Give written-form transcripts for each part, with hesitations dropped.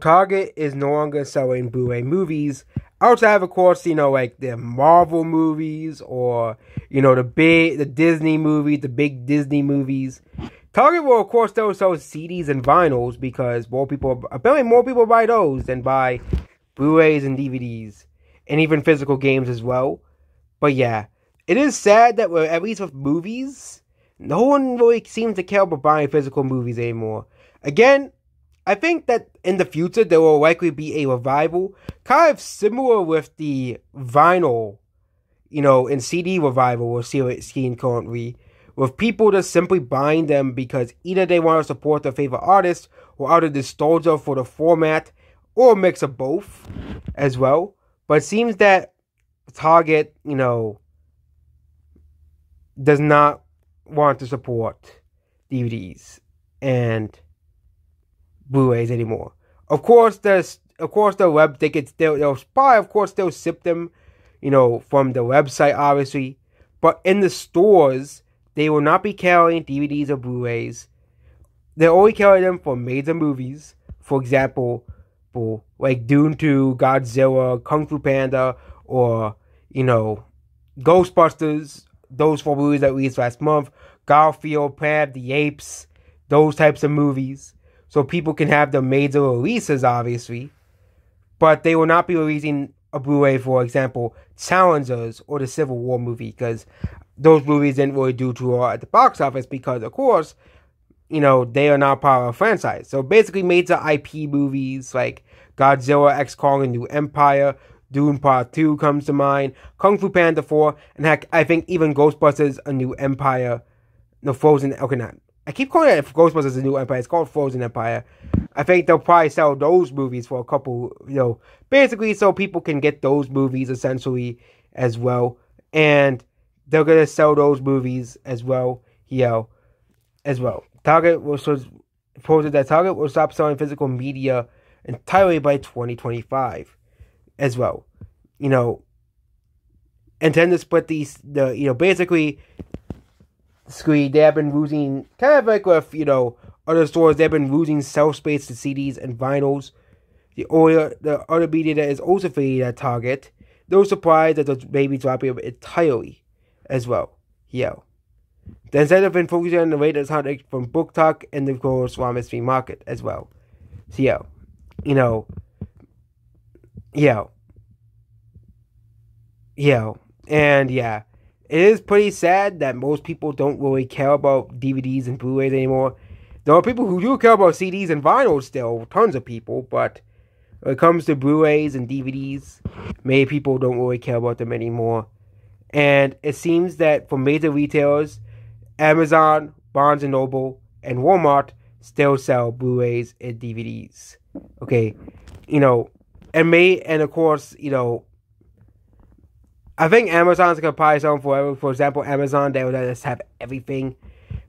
Target is no longer selling Blu-ray movies outside of course, like the Marvel movies or, the Disney movies, the big Disney movies. Target will, of course, still sell CDs and vinyls because apparently more people buy those than buy Blu-rays and DVDs and even physical games as well. But yeah, it is sad that at least with movies, no one really seems to care about buying physical movies anymore. Again, I think that in the future there will likely be a revival, kind of similar with the vinyl, and CD revival we're seeing currently, with people just simply buying them because either they want to support their favorite artist or out of nostalgia for the format, or a mix of both as well. But it seems that Target, does not want to support DVDs and Blu-rays anymore. Of course, the web tickets they'll probably of course still ship them, from the website obviously, but in the stores they will not be carrying DVDs or Blu-rays. They'll only carry them for major movies, for example, like Dune 2, Godzilla, Kung Fu Panda, or Ghostbusters. Those 4 movies that released last month, Garfield, Planet of the Apes, those types of movies. So people can have the major releases, obviously. But they will not be releasing a Blu-ray, for example, Challengers or the Civil War movie, because those movies didn't really do too well at the box office because, of course, they are not part of a franchise. So basically major IP movies like Godzilla, X Kong, and New Empire, Dune Part 2 comes to mind, Kung Fu Panda 4, and heck, I think even Ghostbusters, A New Empire, Frozen, okay, not, I keep calling it Ghostbusters, A New Empire, it's called Frozen Empire. I think they'll probably sell those movies for a couple, basically so people can get those movies essentially as well, and they're going to sell those movies as well, Target was posted that Target will stop selling physical media entirely by 2025 as well. Intend to split basically screen, they have been losing, kind of like with, other stores, they've been losing shelf space to CDs and vinyls. The other media that is also affiliated at Target, no surprise that those may be dropping entirely as well. The instead of focusing on the latest hot from Book Talk and of course Ramen Stream Market as well. So and yeah, it is pretty sad that most people don't really care about DVDs and Blu-rays anymore. There are people who do care about CDs and vinyls still, tons of people, but when it comes to Blu-rays and DVDs, many people don't really care about them anymore. And it seems that for major retailers, Amazon, Barnes & Noble, and Walmart still sell Blu-rays and DVDs. Okay, and of course, I think Amazon's going to probably sell them forever. For example, Amazon, they will let us have everything.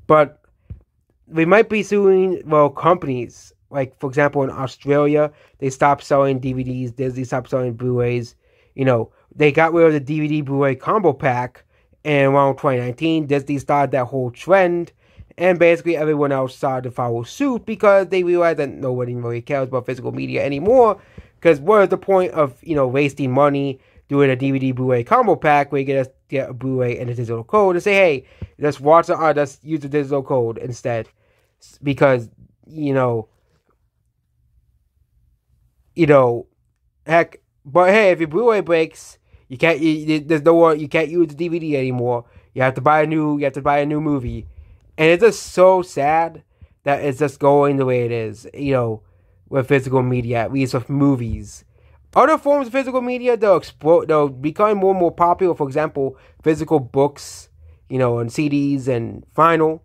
But we might be suing, companies. Like, for example, in Australia, they stopped selling DVDs. Disney stopped selling Blu-rays. They got rid of the DVD Blu-ray combo pack. And around 2019, Disney started that whole trend. And basically everyone else started to follow suit because they realized that nobody really cares about physical media anymore. Because what is the point of, wasting money doing a DVD Blu-ray combo pack where you get a Blu-ray and a digital code and say, hey, just watch it, just use the digital code instead. Because, heck, but hey, if your Blu-ray breaks, you can't use the DVD anymore. You have to buy a new movie. And it's just so sad that it's just going the way it is, with physical media, at least with movies. Other forms of physical media, they'll become more and more popular. For example, physical books, and CDs and vinyl.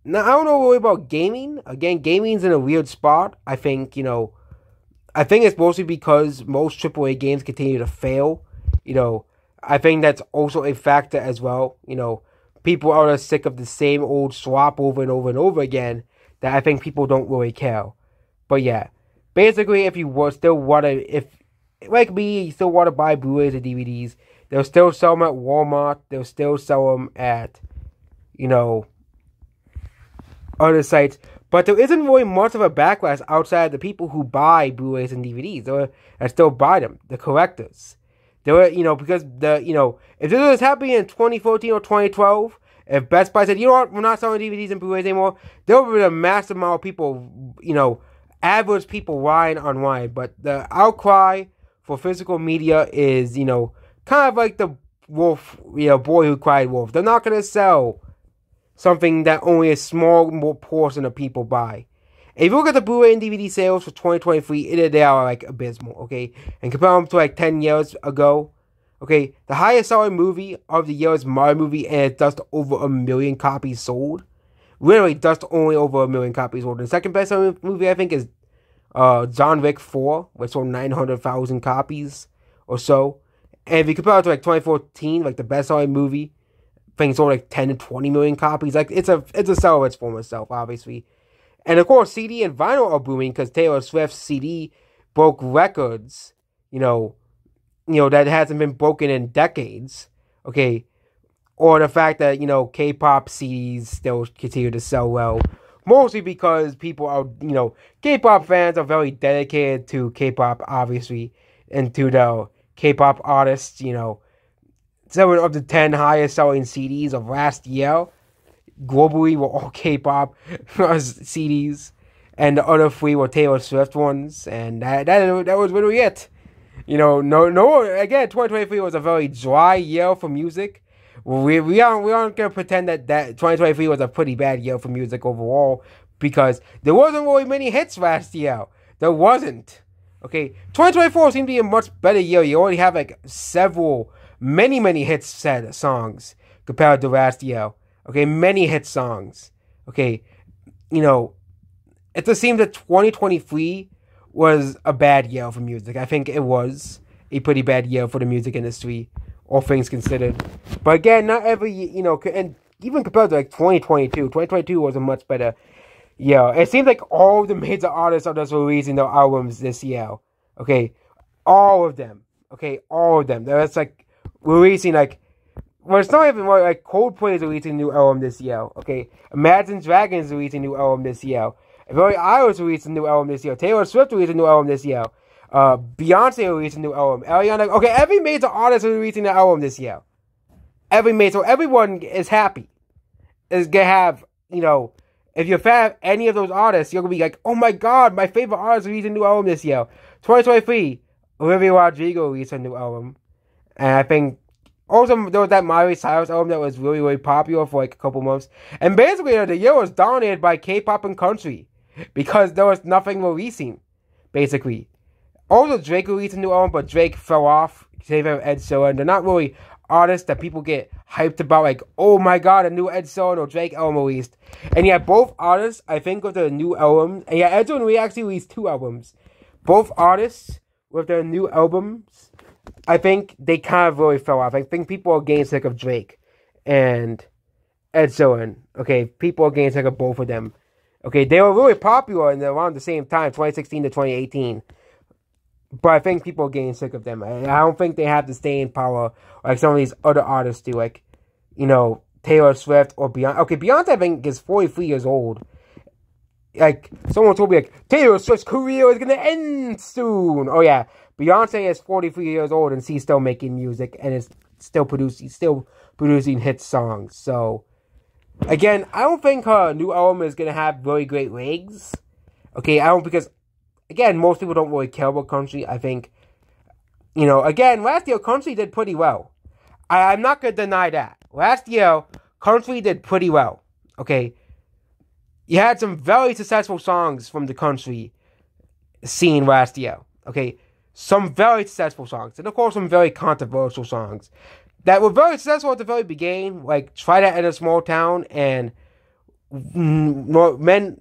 Now, I don't know really about gaming. Again, gaming's in a weird spot. I think it's mostly because most AAA games continue to fail. I think that's also a factor as well. People are sick of the same old swap over and over and over again that I think people don't really care. But yeah, basically, if you like me, you still want to buy Blu-rays or DVDs, they'll still sell them at Walmart. They'll still sell them at, other sites. But there isn't really much of a backlash outside the people who buy Blu-rays and DVDs. That still buy them, the collectors. There were, because if this was happening in 2014 or 2012, if Best Buy said, you know what, we're not selling DVDs and Blu-rays anymore, there would be a massive amount of people, average people lying online. But the outcry for physical media is, kind of like the wolf, boy who cried wolf. They're not going to sell something that only a small portion of people buy. If you look at the Blu-ray and DVD sales for 2023, they are like abysmal, okay? And compare them to like 10 years ago, okay? The highest selling movie of the year is my movie, and it's just over 1 million copies sold. Literally, just only over 1 million copies sold. And the second best selling movie, I think, is John Wick 4, which sold 900,000 copies or so. And if you compare it to like 2014, like the best selling movie, I think sold like 10 to 20 million copies. Like it's a sell of its former self, obviously. And of course, CD and vinyl are booming because Taylor Swift's CD broke records, that hasn't been broken in decades, okay? Or the fact that, K-pop CDs still continue to sell well. Mostly because people are, K-pop fans are very dedicated to K-pop, obviously, and to the K-pop artists, 7 of the 10 highest selling CDs of last year globally were all K-pop CDs, and the other 3 were Taylor Swift ones, and that was literally it. Again, 2023 was a very dry year for music. We aren't gonna pretend that 2023 was a pretty bad year for music overall, because there wasn't really many hits last year. There wasn't. Okay, 2024 seemed to be a much better year. You already have like many hit songs compared to last year. Okay, many hit songs. Okay, it just seems that 2023 was a bad year for music. I think it was a pretty bad year for the music industry, all things considered. But again, not every, and even compared to like 2022 was a much better year. It seems like all the major artists are just releasing their albums this year. Okay, all of them. Okay, all of them. That's like releasing like, well, it's not even like Coldplay is releasing a new album this year. Okay, Imagine Dragons is releasing a new album this year. Billie Eilish released a new album this year. Taylor Swift released a new album this year. Beyonce released a new album. Ariana, okay, every major artist is releasing an album this year. So everyone is happy. Is gonna have, if you're a fan of any of those artists, you're gonna be like, oh my god, my favorite artist released a new album this year. 2023, Olivia Rodrigo released a new album. And I think also there was that Miley Cyrus album that was really, really popular for like a couple months. And basically the year was dominated by K-pop and country, because there was nothing releasing, basically. Also, Drake released a new album, but Drake fell off. Same with Ed Sheeran. They're not really artists that people get hyped about, like, oh my god, a new Ed Sheeran or Drake album released. And yeah, both artists, I think, with their new album, and yeah, Ed Sheeran actually released 2 albums. Both artists, with their new albums, I think they kind of really fell off. I think people are getting sick of Drake and Ed Sheeran. Okay, people are getting sick of both of them. Okay, they were really popular in around the same time, 2016 to 2018. But I think people are getting sick of them. I don't think they have the staying power like some of these other artists do. Like, Taylor Swift or Beyonce. Okay, Beyonce, I think, is 43 years old. Like, someone told me, like, Taylor Swift's career is going to end soon. Oh, yeah. Beyonce is 43 years old and she's still making music and is still producing hit songs. So, again, I don't think her new album is going to have really great legs. Okay, because, again, most people don't really care about country. I think, again, last year, country did pretty well. I'm not going to deny that. Last year, country did pretty well. Okay, you had some very successful songs from the country scene last year. Okay, some very successful songs. And, of course, some very controversial songs that were very successful at the very beginning, like Try That in a Small Town and Richmond,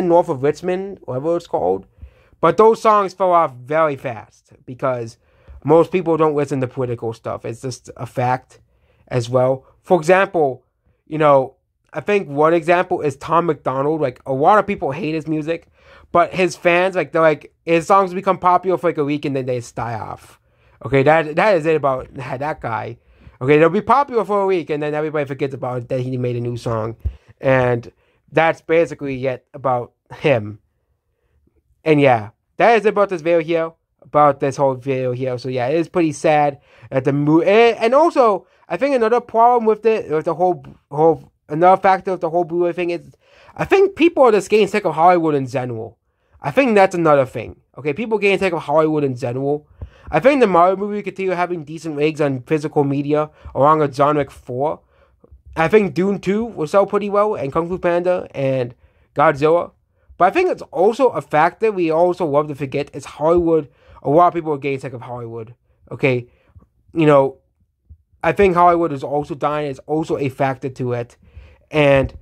North of Richmond, whatever it's called. But those songs fell off very fast because most people don't listen to political stuff. It's just a fact as well. For example, I think one example is Tom McDonald. Like, a lot of people hate his music, but his fans, like, they're like, his songs become popular for like a week and then they die off. Okay, that is it about that guy. Okay, they'll be popular for a week and then everybody forgets about it, that he made a new song. And that's basically it about him. And yeah, that is about this video here, about this whole video here. So yeah, it is pretty sad that the movie, and also I think another problem with the whole another factor of the whole Blu-ray thing is, I think people are just getting sick of Hollywood in general. I think that's another thing. Okay, people getting sick of Hollywood in general. I think the Mario movie continue having decent ratings on physical media along with John Wick 4. I think Dune 2 will sell pretty well, and Kung Fu Panda and Godzilla. But I think it's also a factor we also love to forget is Hollywood. A lot of people are getting sick of Hollywood. Okay, I think Hollywood is also dying. It's also a factor to it. And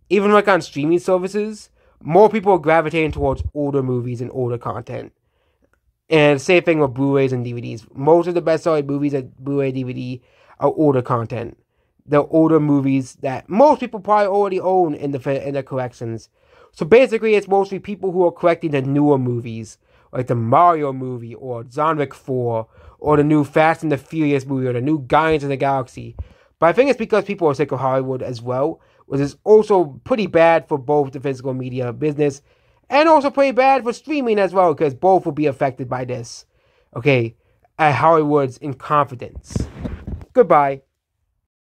even like on streaming services, more people are gravitating towards older movies and older content. And same thing with Blu-rays and DVDs. Most of the best-selling movies at Blu-ray DVD are older content. They're older movies that most people probably already own in their collections. So basically, it's mostly people who are collecting the newer movies, like the Mario movie, or John Wick 4, or the new Fast and the Furious movie, or the new Guardians of the Galaxy. But I think it's because people are sick of Hollywood as well, which is also pretty bad for both the physical media business, and also pretty bad for streaming as well, because both will be affected by this. Okay, at Hollywood's incompetence. Goodbye.